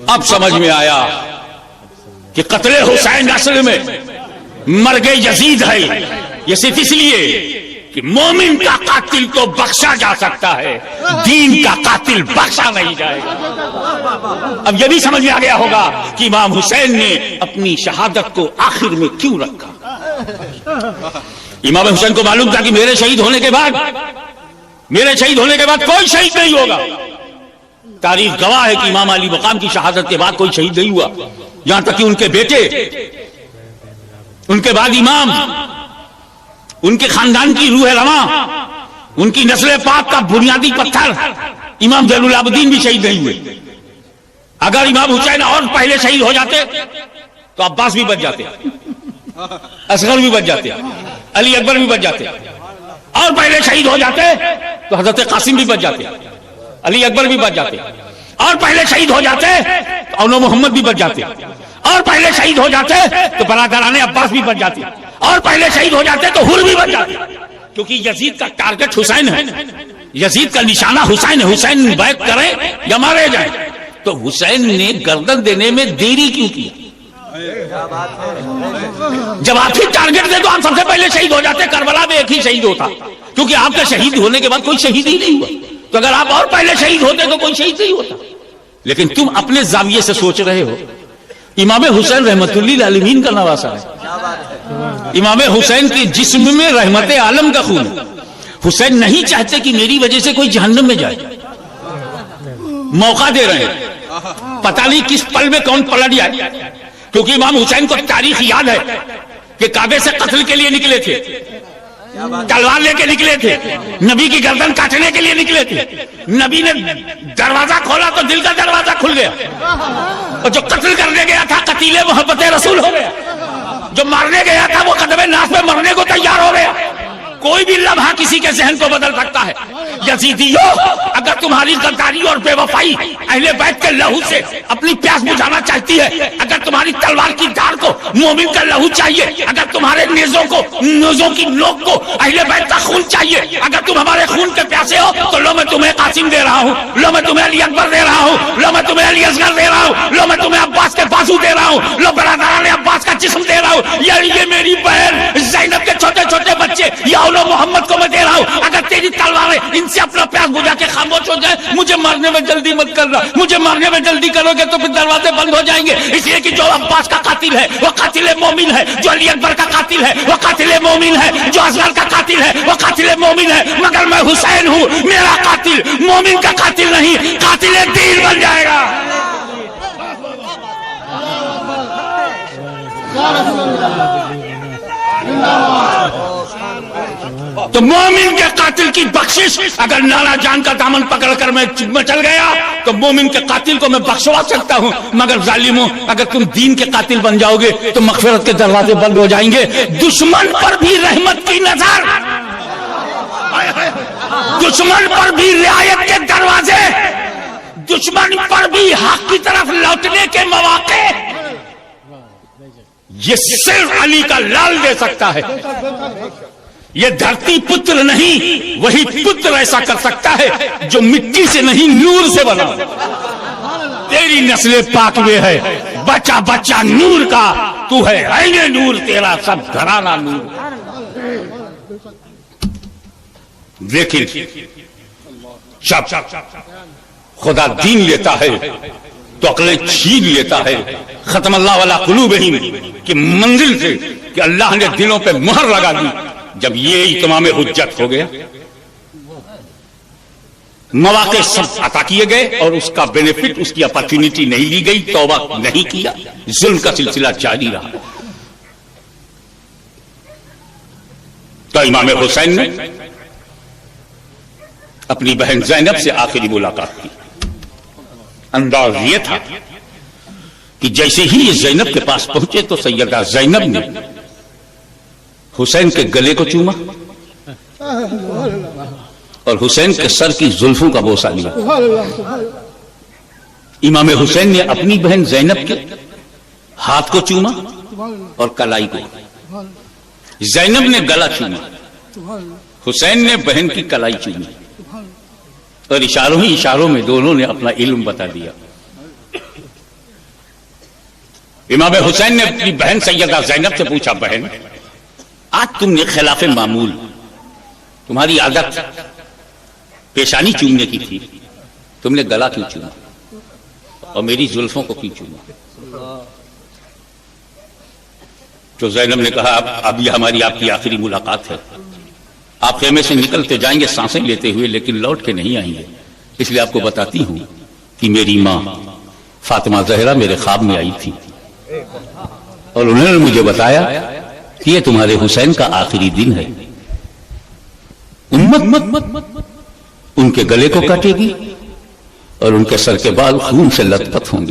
اب سمجھ میں آیا کہ قتل حسین اصل میں مرگ یزید ہے. یہ صرف اس لیے کہ مومن کا قاتل تو بخشا جا سکتا ہے, دین کا قاتل بخشا نہیں جائے گا. اب یہ بھی سمجھ میں آ گیا ہوگا کہ امام حسین نے اپنی شہادت کو آخر میں کیوں رکھا. امام حسین کو معلوم تھا کہ میرے شہید ہونے کے بعد کوئی شہید نہیں ہوگا. تاریخ گواہ ہے کہ امام علی مقام کی شہادت کے بعد کوئی شہید نہیں ہوا, یہاں تک کہ ان کے بیٹے, ان کے بعد امام, ان کے خاندان کی روح رواں, ان کی نسل پاک کا بنیادی پتھر امام زین العابدین بھی شہید نہیں ہوئے. اگر امام حسین اور پہلے شہید ہو جاتے تو عباس بھی بچ جاتے, اصغر بھی بچ جاتے, علی اکبر بھی بچ جاتے. اور پہلے شہید ہو جاتے تو حضرت قاسم بھی بچ جاتے, علی اکبر بھی بچ جاتے. اور پہلے شہید ہو جاتے تو اولو محمد بھی بچ جاتے. اور پہلے شہید ہو جاتے تو برادران عباس بھی بچ جاتے. اور پہلے شہید ہو جاتے تو حر بھی بچ جاتے. کیونکہ یزید کا ٹارگٹ حسین ہے, یزید کا نشانہ حسین ہے. حسین بیعت کریں یا مارے جائیں. تو حسین نے گردن دینے میں دیری کیوں کی؟ جب آپ ہی ٹارگٹ دے تو آپ سب سے پہلے شہید ہو جاتے. کربلا میں ایک ہی شہید ہوتا, کیونکہ آپ کے شہید ہونے کے بعد کوئی شہید ہی نہیں ہوا. تو اگر آپ اور پہلے شہید ہوتے تو کوئی شہید نہیں ہوتا. لیکن تم اپنے زاویے سے سوچ رہے ہو. امام حسین رحمت اللہ للعالمین کا نواسا ہے. امام حسین کے جسم میں رحمت عالم کا خون ہے. حسین نہیں چاہتے کہ میری وجہ سے کوئی جہنم میں جائے. موقع دے رہے ہیں, پتہ نہیں کس پل میں کون پلٹ جائے. کیونکہ امام حسین کو تاریخ یاد ہے کہ کعبے سے قتل کے لیے نکلے تھے, تلوار لے کے نکلے تھے, نبی کی گردن کاٹنے کے لیے نکلے تھے. نبی نے دروازہ کھولا تو دل کا دروازہ کھل گیا, اور جو قتل کرنے گیا تھا قتیل محبت رسول ہو گیا. جو مارنے گیا تھا وہ قدم ناس میں مرنے کو تیار ہو گیا. کوئی بھی لمحہ کسی کے ذہن کو بدل سکتا ہے. یزیدیو, اگر تمہاری غداری اور بے وفائی اہل بیت کے لہو سے اپنی پیاس بجھانا چاہتی ہے, اگر تمہاری تلوار کی دھار کو مومن کا لہو چاہیے, اگر تمہارے نیزوں کی نوک کو اہل بیت کا خون چاہیے, اگر تم ہمارے خون کے پیاسے ہو تو لو میں تمہیں قاسم دے رہا ہوں, لو میں تمہیں علی اکبر دے رہا ہوں, لو میں تمہیں علی اصغر دے رہا ہوں, لو میں تمہیں عباس کے بازو دے رہا ہوں, لو برادران عباس کا جسم دے رہا ہوں, یہ میری بہن زینب کے چھوٹے چھوٹے بچے یا اولو محمد کو میں دے رہا ہوں. اگر تیری تلواریں ان سے اپنا پیاس بجھا کے خاموش ہو جائے, مجھے مارنے میں جلدی مت کرنا. مجھے مارنے میں جلدی کرو گے تو پھر دروازے بند ہو جائیں گے. اس لیے کہ جو عباس کا قاتل ہے وہ قاتل مومن ہے, جو علی اکبر کا قاتل ہے وہ قاتل مومن ہے, جو اصغر کا قاتل ہے وہ قاتل مومن ہے. مگر میں حسین ہوں, میرا قاتل مومن کا قاتل نہیں, قاتل دین بن جائے گا. تو مومن کے قاتل کی بخشش, اگر نانا جان کا دامن پکڑ کر میں چل گیا تو مومن کے قاتل کو میں بخشوا سکتا ہوں. مگر ظالموں, اگر تم دین کے قاتل بن جاؤ گے تو مغفرت کے دروازے بند ہو جائیں گے. دشمن پر بھی رحمت کی نظر, دشمن پر بھی رعایت کے دروازے, دشمن پر بھی حق کی طرف لوٹنے کے مواقع, یہ صرف علی کا لال دے سکتا ہے. یہ دھرتی پتر نہیں, وہی پتر ایسا کر سکتا ہے جو مٹی سے نہیں نور سے بنا. تیری نسل پاک میں ہے بچہ بچہ نور کا, تو ہے عین نور, تیرا سب گھرانہ نور. لیکن جب خدا دین لیتا ہے تو عقلیں چھین لیتا ہے. ختم اللہ علی قلوبہم کی منزل سے کہ اللہ نے دلوں پہ مہر لگا دی. جب یہ اتمام حجت ہو گیا, مواقع سب عطا کیے گئے اور اس کا بینیفٹ, اس کی اپرچونٹی نہیں لی گئی, توبہ نہیں کیا, ظلم کا سلسلہ جاری رہا. تو امام حسین نے اپنی بہن زینب سے آخری ملاقات کی. انداز یہ تھا کہ جیسے ہی یہ زینب کے پاس پہنچے تو سیدہ زینب نے حسین کے گلے کو چوما اور حسین کے سر کی زلفوں کا بوسہ لیا. امام حسین نے اپنی بہن زینب کے ہاتھ کو چوما اور کلائی کو. زینب نے گلا چوما, حسین نے بہن کی کلائی چومی. اور اشاروں ہی اشاروں میں دونوں نے اپنا علم بتا دیا. امام حسین نے اپنی بہن سیدہ زینب سے پوچھا، بہن آج تم نے خلاف معمول، تمہاری عادت پیشانی چومنے کی تھی، تم نے گلا کیوں چوما اور میری زلفوں کو کیوں چوما؟ تو زینب نے کہا اب یہ ہماری آپ کی آخری ملاقات ہے، آپ خیمے سے نکلتے جائیں گے سانسیں لیتے ہوئے لیکن لوٹ کے نہیں آئیں گے، اس لیے آپ کو بتاتی ہوں کہ میری ماں فاطمہ زہرا میرے خواب میں آئی تھی اور انہوں نے مجھے بتایا کہ یہ تمہارے حسین کا آخری دن ہے، امت ان کے گلے کو کاٹے گی اور ان کے سر کے بال خون سے لت پت ہوں گے.